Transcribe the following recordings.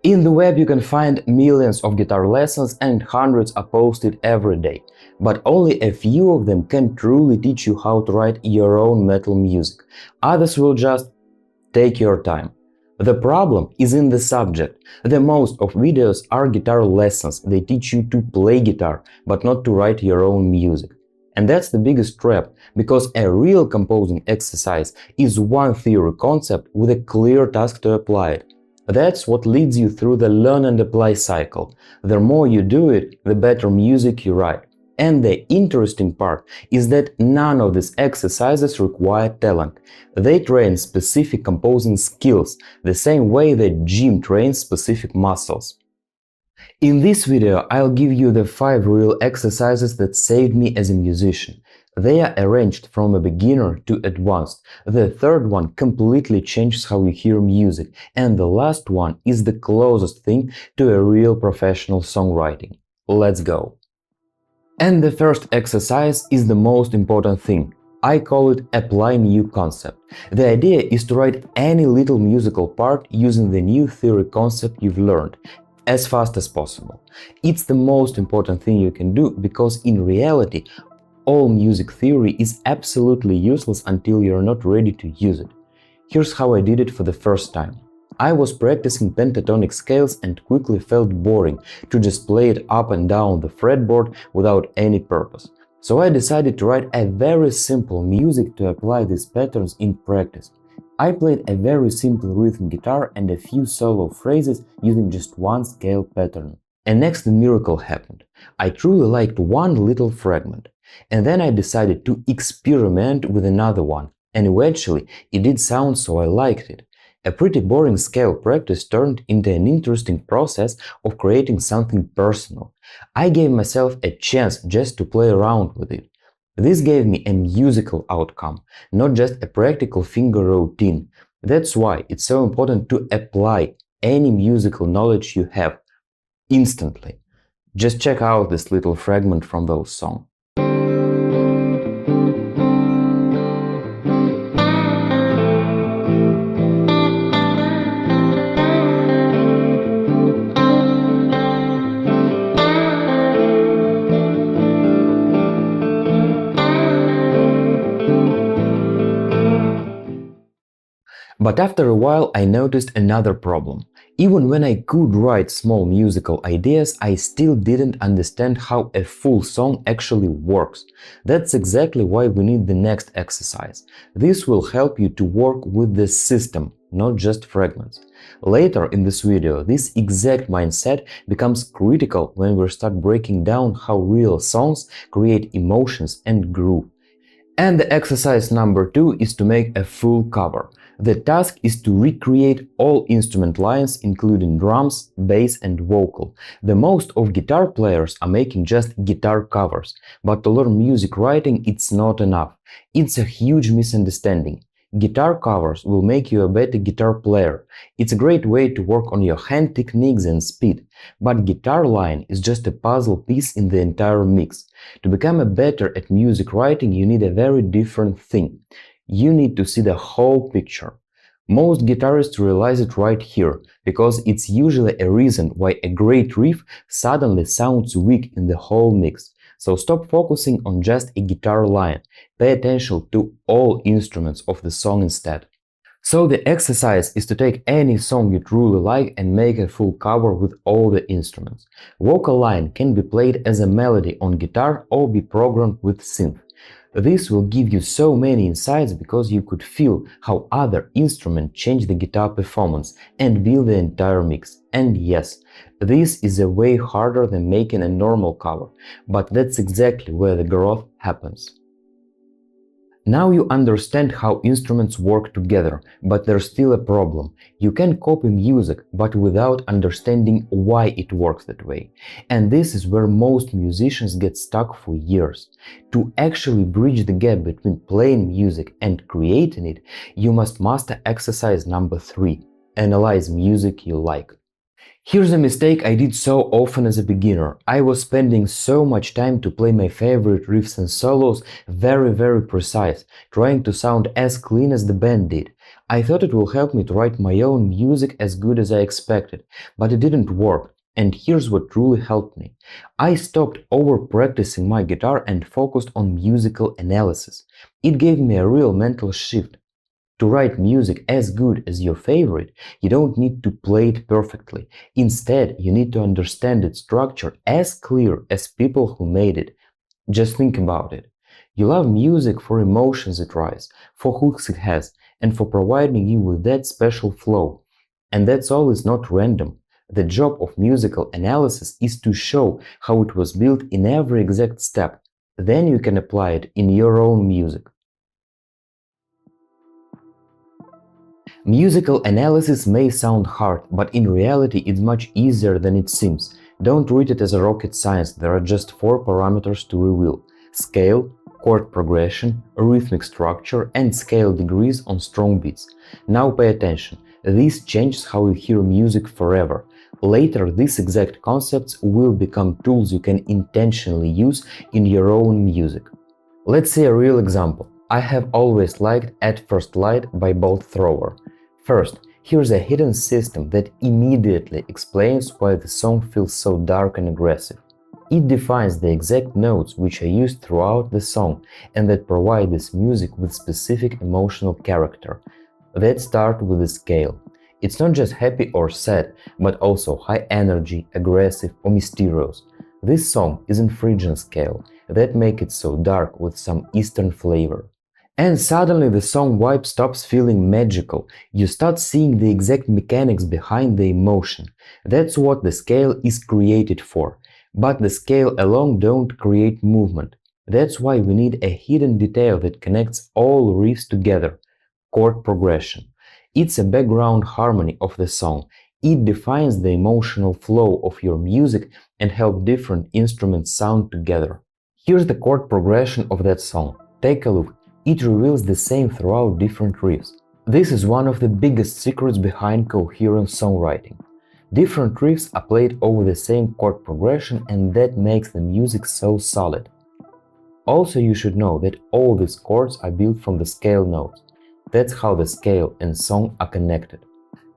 In the web you can find millions of guitar lessons and hundreds are posted every day, but only a few of them can truly teach you how to write your own metal music. Others will just take your time. The problem is in the subject. The most of videos are guitar lessons. They teach you to play guitar, but not to write your own music. And that's the biggest trap, because a real composing exercise is one theory concept with a clear task to apply it. That's what leads you through the learn and apply cycle. The more you do it, the better music you write. And the interesting part is that none of these exercises require talent. They train specific composing skills, the same way that gym trains specific muscles. In this video, I'll give you the 5 real exercises that saved me as a musician. They are arranged from a beginner to advanced. The third one completely changes how you hear music, and the last one is the closest thing to a real professional songwriting. Let's go! And the first exercise is the most important thing. I call it apply new concept. The idea is to write any little musical part using the new theory concept you've learned as fast as possible. It's the most important thing you can do, because in reality, all music theory is absolutely useless until you're not ready to use it. Here's how I did it for the first time. I was practicing pentatonic scales and quickly felt boring to just play it up and down the fretboard without any purpose. So I decided to write a very simple music to apply these patterns in practice. I played a very simple rhythm guitar and a few solo phrases using just one scale pattern. And next the miracle happened. I truly liked one little fragment. And then I decided to experiment with another one. And eventually it did sound so I liked it. A pretty boring scale practice turned into an interesting process of creating something personal. I gave myself a chance just to play around with it. This gave me a musical outcome, not just a practical finger routine. That's why it's so important to apply any musical knowledge you have instantly. Just check out this little fragment from those songs. But after a while I noticed another problem. Even when I could write small musical ideas, I still didn't understand how a full song actually works. That's exactly why we need the next exercise. This will help you to work with the system, not just fragments. Later in this video, this exact mindset becomes critical when we start breaking down how real songs create emotions and groove. And the exercise number 2 is to make a full cover. The task is to recreate all instrument lines, including drums, bass and vocal. The most of guitar players are making just guitar covers, but to learn music writing it's not enough. It's a huge misunderstanding. Guitar covers will make you a better guitar player. It's a great way to work on your hand techniques and speed. But guitar line is just a puzzle piece in the entire mix. To become a better at music writing, you need a very different thing. You need to see the whole picture. Most guitarists realize it right here, because it's usually a reason why a great riff suddenly sounds weak in the whole mix. So stop focusing on just a guitar line. Pay attention to all instruments of the song instead. So the exercise is to take any song you truly like and make a full cover with all the instruments. Vocal line can be played as a melody on guitar or be programmed with synth. This will give you so many insights, because you could feel how other instruments change the guitar performance and build the entire mix. And yes, this is a way harder than making a normal cover, but that's exactly where the growth happens. Now you understand how instruments work together, but there's still a problem. You can copy music, but without understanding why it works that way. And this is where most musicians get stuck for years. To actually bridge the gap between playing music and creating it, you must master exercise number 3. Analyze music you like. Here's a mistake I did so often as a beginner. I was spending so much time to play my favorite riffs and solos very precise, trying to sound as clean as the band did. I thought it will help me to write my own music as good as I expected, but it didn't work. And here's what truly helped me. I stopped over-practicing my guitar and focused on musical analysis. It gave me a real mental shift. To write music as good as your favorite, you don't need to play it perfectly. Instead, you need to understand its structure as clear as people who made it. Just think about it. You love music for emotions it writes, for hooks it has, and for providing you with that special flow. And that's all is not random. The job of musical analysis is to show how it was built in every exact step. Then you can apply it in your own music. Musical analysis may sound hard, but in reality it's much easier than it seems. Don't treat it as a rocket science, there are just 4 parameters to reveal: scale, chord progression, rhythmic structure, and scale degrees on strong beats. Now pay attention, this changes how you hear music forever. Later, these exact concepts will become tools you can intentionally use in your own music. Let's see a real example. I have always liked At First Light by Bolt Thrower. First, here's a hidden system that immediately explains why the song feels so dark and aggressive. It defines the exact notes which are used throughout the song and that provide this music with specific emotional character. Let's start with the scale. It's not just happy or sad, but also high energy, aggressive or mysterious. This song is in Phrygian scale, that make it so dark with some Eastern flavor. And suddenly the song vibe stops feeling magical, you start seeing the exact mechanics behind the emotion. That's what the scale is created for. But the scale alone don't create movement. That's why we need a hidden detail that connects all riffs together: chord progression. It's a background harmony of the song. It defines the emotional flow of your music and helps different instruments sound together. Here's the chord progression of that song. Take a look. It reveals the same throughout different riffs. This is one of the biggest secrets behind coherent songwriting. Different riffs are played over the same chord progression, and that makes the music so solid. Also, you should know that all these chords are built from the scale notes. That's how the scale and song are connected.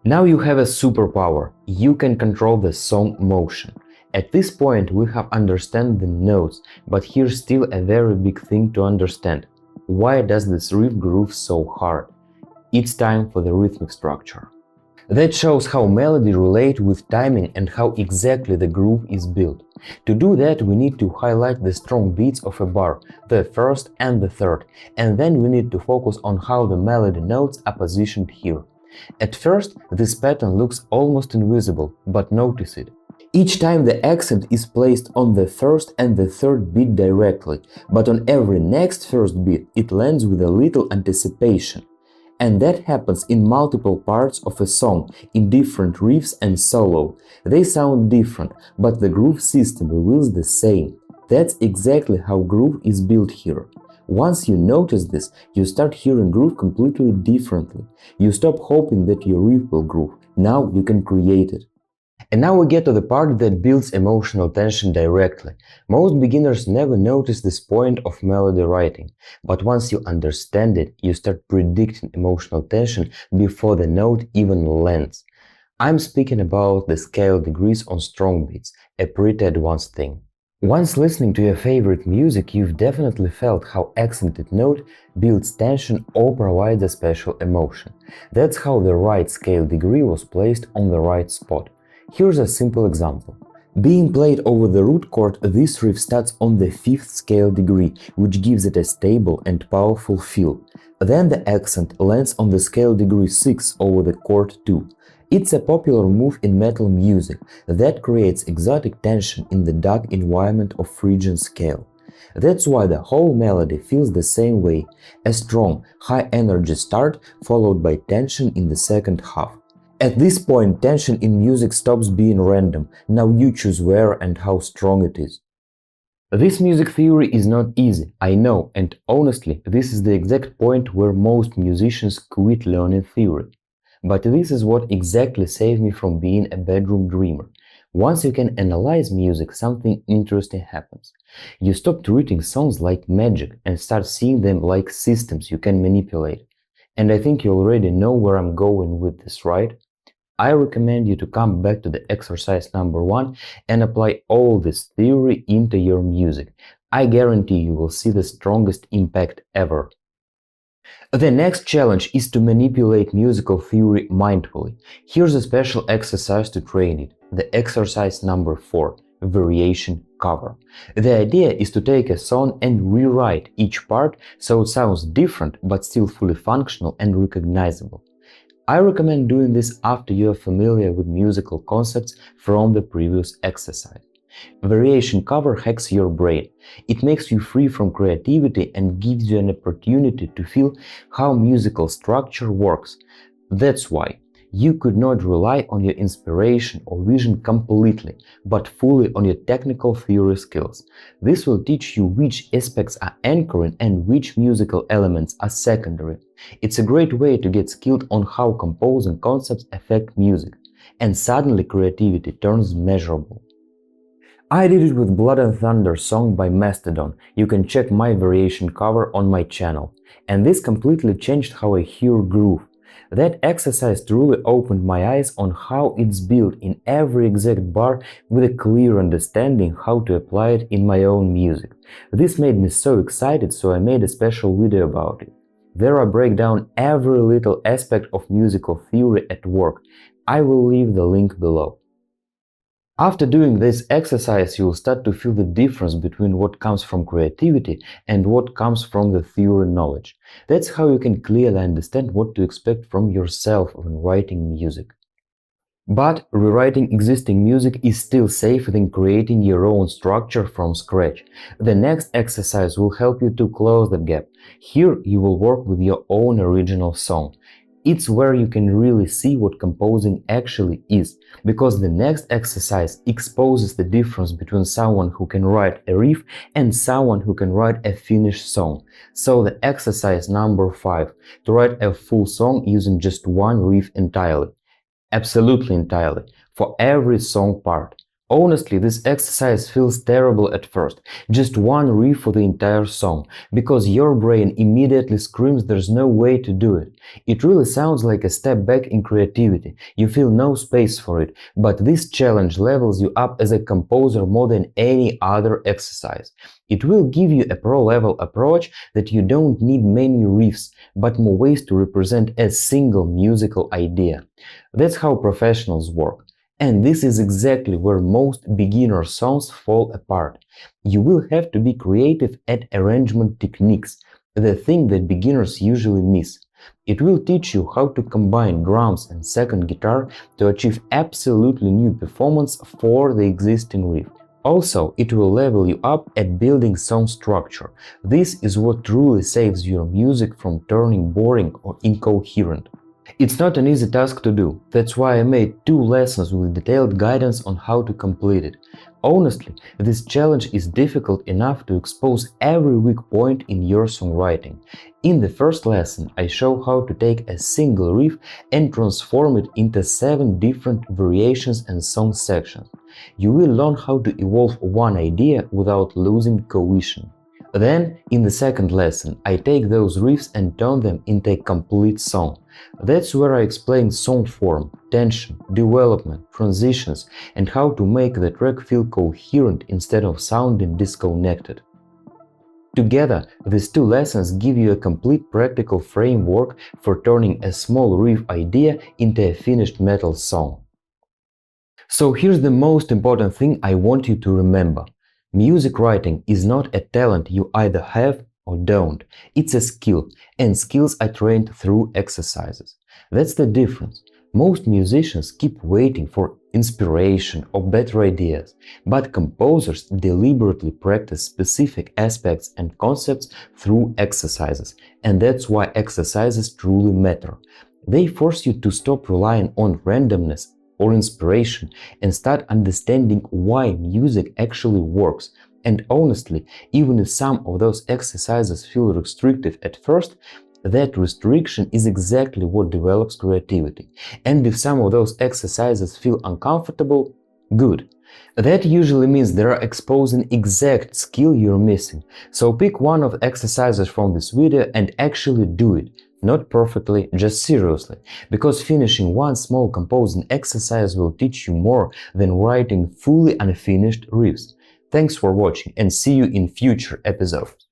Now you have a superpower. You can control the song motion. At this point we have understand the notes, but here's still a very big thing to understand. Why does this riff groove so hard? It's time for the rhythmic structure. That shows how melody relates with timing and how exactly the groove is built. To do that, we need to highlight the strong beats of a bar, the first and the third, and then we need to focus on how the melody notes are positioned here. At first, this pattern looks almost invisible, but notice it. Each time the accent is placed on the first and the third beat directly, but on every next first beat it lands with a little anticipation. And that happens in multiple parts of a song, in different riffs and solo. They sound different, but the groove system reveals the same. That's exactly how groove is built here. Once you notice this, you start hearing groove completely differently. You stop hoping that your riff will groove. Now you can create it. And now we get to the part that builds emotional tension directly. Most beginners never notice this point of melody writing, but once you understand it, you start predicting emotional tension before the note even lands. I'm speaking about the scale degrees on strong beats, a pretty advanced thing. Once listening to your favorite music, you've definitely felt how accented note builds tension or provides a special emotion. That's how the right scale degree was placed on the right spot. Here's a simple example. Being played over the root chord, this riff starts on the 5th scale degree, which gives it a stable and powerful feel. Then the accent lands on the scale degree 6 over the chord 2. It's a popular move in metal music that creates exotic tension in the dark environment of Phrygian scale. That's why the whole melody feels the same way, a strong, high-energy start followed by tension in the second half. At this point, tension in music stops being random. Now you choose where and how strong it is. This music theory is not easy, I know, and honestly, this is the exact point where most musicians quit learning theory. But this is what exactly saved me from being a bedroom dreamer. Once you can analyze music, something interesting happens. You stop treating songs like magic and start seeing them like systems you can manipulate. And I think you already know where I'm going with this, right? I recommend you to come back to the exercise number 1 and apply all this theory into your music. I guarantee you will see the strongest impact ever. The next challenge is to manipulate musical theory mindfully. Here's a special exercise to train it. The exercise number 4, variation cover. The idea is to take a song and rewrite each part so it sounds different but still fully functional and recognizable. I recommend doing this after you are familiar with musical concepts from the previous exercise. Variation cover hacks your brain. It makes you free from creativity and gives you an opportunity to feel how musical structure works. That's why you could not rely on your inspiration or vision completely, but fully on your technical theory skills. This will teach you which aspects are anchoring and which musical elements are secondary. It's a great way to get skilled on how composing concepts affect music, and suddenly creativity turns measurable. I did it with Blood and Thunder song by Mastodon. You can check my variation cover on my channel. And this completely changed how I hear groove. That exercise truly opened my eyes on how it's built in every exact bar with a clear understanding how to apply it in my own music. This made me so excited, so I made a special video about it. There I break down every little aspect of musical theory at work. I will leave the link below. After doing this exercise, you will start to feel the difference between what comes from creativity and what comes from the theory knowledge. That's how you can clearly understand what to expect from yourself when writing music. But rewriting existing music is still safer than creating your own structure from scratch. The next exercise will help you to close that gap. Here you will work with your own original song. It's where you can really see what composing actually is, because the next exercise exposes the difference between someone who can write a riff and someone who can write a finished song. So the exercise number 5, to write a full song using just one riff entirely. Absolutely entirely, for every song part. Honestly, this exercise feels terrible at first, just one riff for the entire song, because your brain immediately screams there's no way to do it. It really sounds like a step back in creativity, you feel no space for it, but this challenge levels you up as a composer more than any other exercise. It will give you a pro-level approach that you don't need many riffs, but more ways to represent a single musical idea. That's how professionals work. And this is exactly where most beginner songs fall apart. You will have to be creative at arrangement techniques, the thing that beginners usually miss. It will teach you how to combine drums and second guitar to achieve absolutely new performance for the existing riff. Also, it will level you up at building song structure. This is what truly saves your music from turning boring or incoherent. It's not an easy task to do, that's why I made 2 lessons with detailed guidance on how to complete it. Honestly, this challenge is difficult enough to expose every weak point in your songwriting. In the first lesson, I show how to take a single riff and transform it into 7 different variations and song sections. You will learn how to evolve one idea without losing cohesion. Then, in the second lesson, I take those riffs and turn them into a complete song. That's where I explain song form, tension, development, transitions, and how to make the track feel coherent instead of sounding disconnected. Together, these 2 lessons give you a complete practical framework for turning a small riff idea into a finished metal song. So here's the most important thing I want you to remember. Music writing is not a talent you either have or don't. It's a skill, and skills are trained through exercises. That's the difference. Most musicians keep waiting for inspiration or better ideas, but composers deliberately practice specific aspects and concepts through exercises, and that's why exercises truly matter. They force you to stop relying on randomness or inspiration and start understanding why music actually works. And honestly, even if some of those exercises feel restrictive at first, that restriction is exactly what develops creativity. And if some of those exercises feel uncomfortable, good. That usually means they are exposing exact skill you're missing. So pick one of the exercises from this video and actually do it. Not perfectly, just seriously, because finishing one small composing exercise will teach you more than writing fully unfinished riffs. Thanks for watching and see you in future episodes.